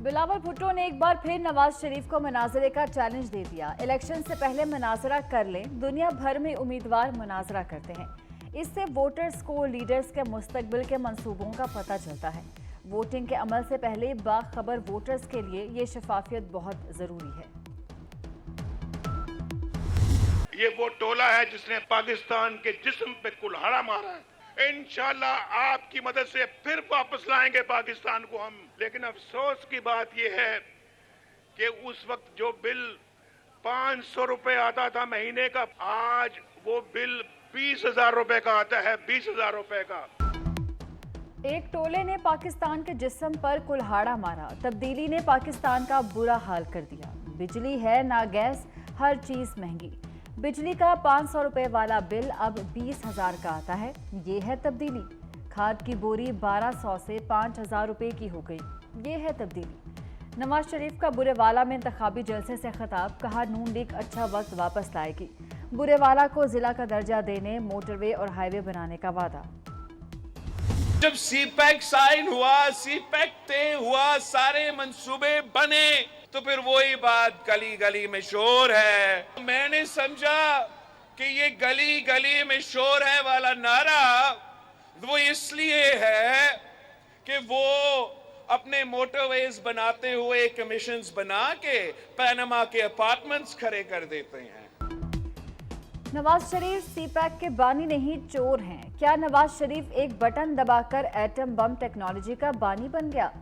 बिलावल भुट्टो ने एक बार फिर नवाज शरीफ को मुनाजरे का चैलेंज दे दिया। इलेक्शन से पहले मुनाजरा कर लें, दुनिया भर में उम्मीदवार मुनाजरा करते हैं। इससे वोटर्स को लीडर्स के मुस्तकबिल के मंसूबों का पता चलता है। वोटिंग के अमल से पहले बाखबर वोटर्स के लिए ये शफाफियत बहुत जरूरी है। ये वो टोला है जिसने पाकिस्तान के जिस्म पे कुल्हाड़ा मारा है। इंशाल्लाह आपकी मदद से फिर वापस लाएंगे पाकिस्तान को हम। लेकिन अफसोस की बात यह है कि उस वक्त जो बिल 500 रुपए आता था महीने का, आज वो बिल 20,000 रुपए का आता है। 20,000 रुपए का। एक टोले ने पाकिस्तान के जिस्म पर कुल्हाड़ा मारा। तब्दीली ने पाकिस्तान का बुरा हाल कर दिया। बिजली है ना गैस, हर चीज महंगी। बिजली का 500 रुपए वाला बिल अब 20,000 का आता है। ये है तब्दीली। खाद की बोरी 1200 से 5,000 रुपए की हो गई। ये है तब्दीली। नवाज शरीफ का बुरेवाला में इंतखाबी जलसे से खिताब, कहा नून लीग अच्छा वक्त वापस लाएगी। बुरेवाला को जिला का दर्जा देने, मोटरवे और हाईवे बनाने का वादा। जब सीपैक साइन हुआ, सीपैक तय हुआ, सारे मंसूबे बने, तो फिर वही बात गली गली में शोर है। मैंने समझा कि ये गली गली में शोर है वाला नारा वो इसलिए है कि वो अपने मोटरवेज बनाते हुए कमीशंस बना के पैनामा के अपार्टमेंट्स खड़े कर देते हैं। नवाज शरीफ सीपैक के बानी नहीं, चोर हैं। क्या नवाज शरीफ एक बटन दबाकर एटम बम टेक्नोलॉजी का बानी बन गया?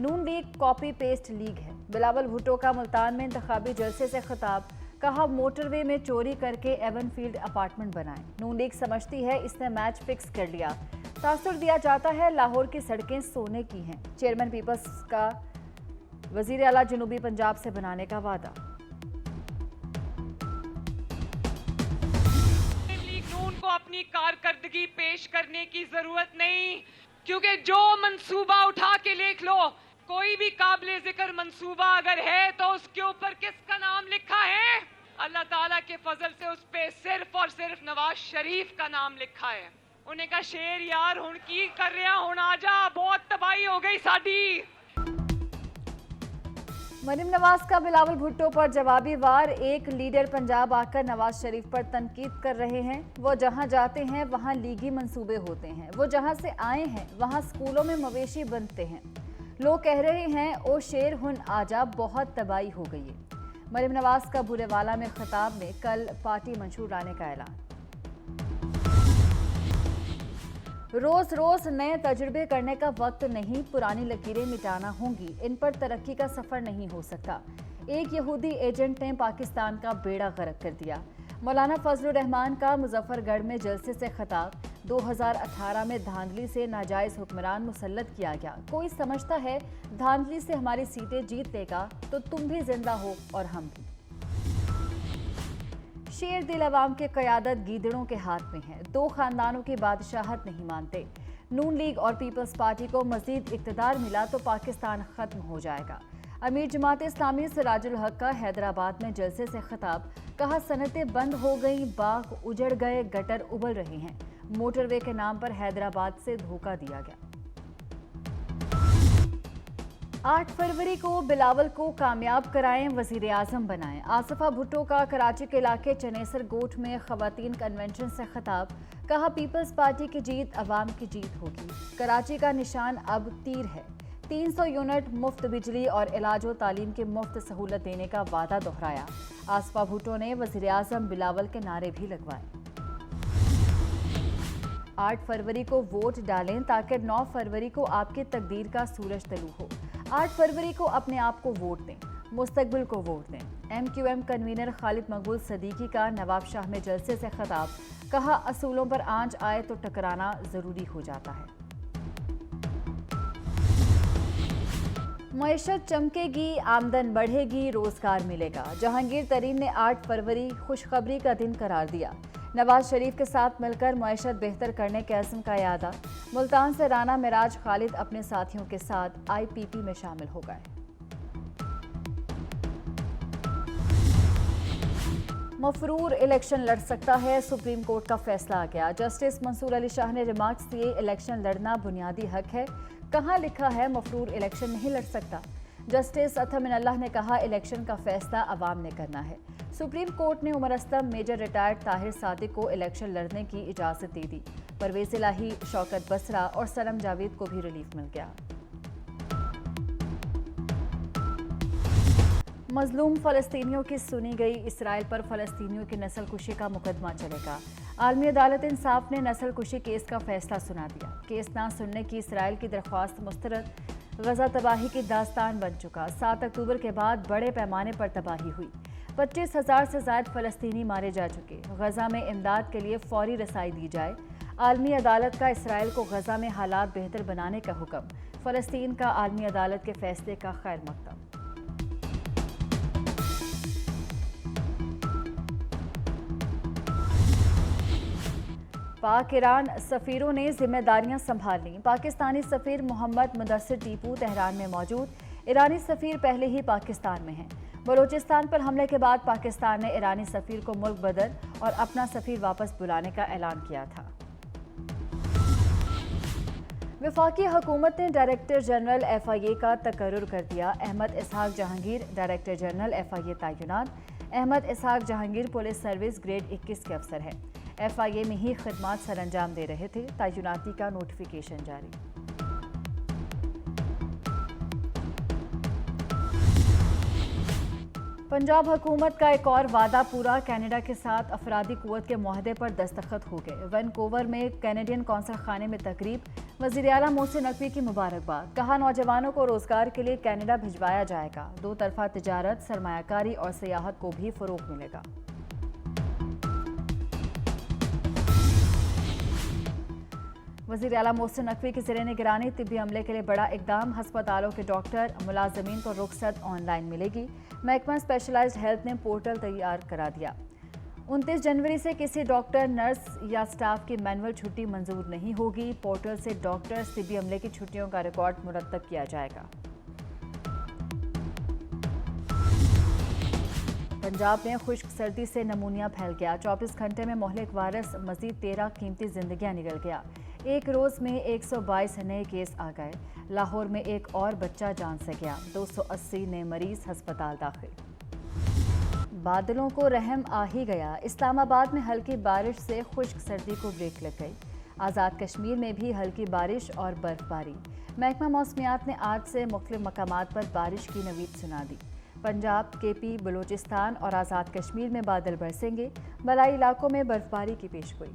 नून लीग कॉपी पेस्ट लीग है। बिलावल भुट्टो का मुल्तान में इंतखाबी जलसे से खिताब, कहा मोटरवे में चोरी करके एवनफील्ड अपार्टमेंट बनाए। नून लीग समझती है इसने मैच फिक्स कर लिया। तासुर दिया जाता है लाहौर की सड़कें सोने की हैं। चेयरमैन पीपल्स का वजीर आला जनूबी पंजाब से बनाने का वादा। नून को अपनी कारकर्दगी पेश करने की जरूरत नहीं, क्योंकि जो मंसूबा उठा के लिख लो, कोई भी काबिले जिक्र मंसूबा अगर है तो उसके ऊपर किसका नाम लिखा है? अल्लाह ताला के फजल से उस पे सिर्फ और सिर्फ नवाज शरीफ का नाम लिखा है। उन्हें कहा शेर यार हुण की कर रहा, हुण आजा, बहुत तबाही हो गई साडी। मरीम नवाज का बिलावल भुट्टो पर जवाबी वार। एक लीडर पंजाब आकर नवाज शरीफ पर तनकीद कर रहे हैं। वो जहां जाते हैं वहां लीगी मंसूबे होते हैं। वो जहां से आए हैं वहां स्कूलों में मवेशी बनते हैं। लोग कह रहे हैं ओ शेर हुन आजा, बहुत तबाही हो गई है। मरीम नवाज का बुरेवाला में खिताब में कल पार्टी मंशूर लाने का ऐलान। रोज रोज नए तजुर्बे करने का वक्त नहीं, पुरानी लकीरें मिटाना होंगी। इन पर तरक्की का सफर नहीं हो सकता। एक यहूदी एजेंट ने पाकिस्तान का बेड़ा गर्क कर दिया। मौलाना फजलुर रहमान का मुजफ्फरगढ़ में जलसे से खिताब, 2018 में धांधली से नाजायज हुक्मरान मुसल्लत किया गया। कोई समझता है धांधली से हमारी सीटें जीत लेगा तो तुम भी जिंदा हो और हम भी। शेर दिल अवाम की क़यादत गीदड़ों के हाथ में है। दो खानदानों की बादशाहत नहीं मानते। नून लीग और पीपल्स पार्टी को मजीद इक़्तिदार मिला तो पाकिस्तान खत्म हो जाएगा। अमीर जमात इस्लामी सिराजुल हक का हैदराबाद में जलसे से खिताब, कहा सनतें बंद हो गई, बाग उजड़ गए, गटर उबल रहे हैं। मोटरवे के नाम पर हैदराबाद से धोखा दिया गया। 8 फरवरी को बिलावल को कामयाब कराएं, वजीर आजम बनाएं। आसिफा भुट्टो का कराची के इलाके चनेसर गोट में खवातीन कन्वेंशन से खिताब, कहा पीपल्स पार्टी की जीत अवाम की जीत होगी। कराची का निशान अब तीर है। 300 यूनिट मुफ्त बिजली और इलाज व तालीम की मुफ्त सहूलत देने का वादा दोहराया। आसिफा भुट्टो ने वजीर आजम बिलावल के नारे भी लगवाए। 8 फरवरी को वोट डालें ताकि 9 फरवरी को आपकी तकदीर का सूरज तलू हो। 8 फरवरी को अपने आप को वोट दें, मुस्तकबिल को वोट दें। MQM कन्वीनर खालिद मकबूल सदीकी का नवाब शाह में जलसे से खिताब, कहा असूलों पर आंच आए तो टकराना जरूरी हो जाता है। मईशत चमकेगी, आमदन बढ़ेगी, रोजगार मिलेगा। जहांगीर तरीन ने 8 फरवरी खुशखबरी का दिन करार दिया। नवाज शरीफ के साथ मिलकर मईशत बेहतर करने के अज़्म का यादा। मुल्तान से राना मिराज खालिद अपने साथियों के साथ IPP में शामिल हो गए। मफरूर इलेक्शन लड़ सकता है, सुप्रीम कोर्ट का फैसला आ गया। जस्टिस मंसूर अली शाह ने रिमार्क्स दिए, इलेक्शन लड़ना बुनियादी हक है। कहाँ लिखा है मफरूर इलेक्शन नहीं लड़ सकता? जस्टिस अथमिन अल्लाह ने कहा, इलेक्शन का फैसला अवाम ने करना है। सुप्रीम कोर्ट ने उमर असलम, मेजर रिटायर्ड ताहिर सादिक को इलेक्शन लड़ने की इजाजत दे दी। परवेज इलाही, शौकत बसरा और सनम जावेद को भी रिलीफ मिल गया। मजलूम फलस्तीनियों की सुनी गई, इसराइल पर फलस्तीनियों की नस्ल कुशी का मुकदमा चलेगा। आलमी अदालत इंसाफ ने नस्ल कुशी केस का फैसला सुना दिया। केस ना सुनने की इसराइल की दरख्वास्त मुस्तरद। गजा तबाही की दास्तान बन चुका। 7 अक्टूबर के बाद बड़े पैमाने पर तबाही हुई। 25,000 से ज्यादा फलस्तीनी मारे जा चुके। गजा में इमदाद के लिए फौरी रसाई दी जाए। आलमी अदालत का इसराइल को गजा में हालात बेहतर बनाने का हुक्म। फलस्तीन का आलमी अदालत के फैसले का खैर मकदम। पाक ईरान सफीरों ने जिम्मेदारियां संभाल लीं। पाकिस्तानी सफीर मोहम्मद मुदस्सिर टीपू तेहरान में मौजूद। ईरानी सफीर पहले ही पाकिस्तान में हैं। बलोचिस्तान पर हमले के बाद पाकिस्तान ने ईरानी सफीर को मुल्क बदर और अपना सफीर वापस बुलाने का ऐलान किया था। वफाकी हुकूमत ने डायरेक्टर जनरल FIA का तकर्रुर कर दिया। अहमद इसहाक जहांगीर डायरेक्टर जनरल FIA तैनात। अहमद इसहाक जहांगीर पुलिस सर्विस ग्रेड 21 के अफसर हैं। FIA में ही खिदमात सरअंजाम दे रहे थे। तैनाती का नोटिफिकेशन जारी। पंजाब हुकूमत का एक और वादा पूरा। कनाडा के साथ अफरादी कुव्वत के मुआहदे पर दस्तखत हो गए। वैनकूवर में कैनेडियन कौंसल खाने में तकरीब। वज़ीर आला मोहसिन नकवी की मुबारकबाद। कहा, नौजवानों को रोजगार के लिए कनाडा भिजवाया जाएगा। 2 तरफा तिजारत, सरमायाकारी और सियाहत को भी फरोग मिलेगा। वज़ीर आला मोहसिन नकवी की ज़ेरे निगरानी तिब्बी अमले के लिए बड़ा इकदाम। हस्पतालों के डॉक्टर मुलाजमीन को रुखसत ऑनलाइन मिलेगी। महकमा स्पेशलाइज्ड हेल्थ ने पोर्टल तैयार करा दिया। 29 जनवरी से किसी डॉक्टर, नर्स या स्टाफ की मैनुअल छुट्टी मंजूर नहीं होगी। पोर्टल से डॉक्टर्स, तिब्बी अमले की छुट्टियों का रिकॉर्ड मुरतब किया जाएगा। पंजाब में खुश्क सर्दी से नमूनिया फैल गया। 24 घंटे में मोहलिक वायरस मजीद 13 कीमती जिंदगियां निकल गया। एक रोज में 122 नए केस आ गए। लाहौर में एक और बच्चा जान से गया। 280 नए मरीज अस्पताल दाखिल। बादलों को रहम आ ही गया। इस्लामाबाद में हल्की बारिश से खुश्क सर्दी को ब्रेक लग गई। आज़ाद कश्मीर में भी हल्की बारिश और बर्फबारी। महकमा मौसमियात ने आज से मुख्तलिफ मकामात पर बारिश की नवीद सुना दी। पंजाब, KP, बलूचिस्तान और आज़ाद कश्मीर में बादल बरसेंगे। बलाई इलाकों में बर्फबारी की पेशगोई।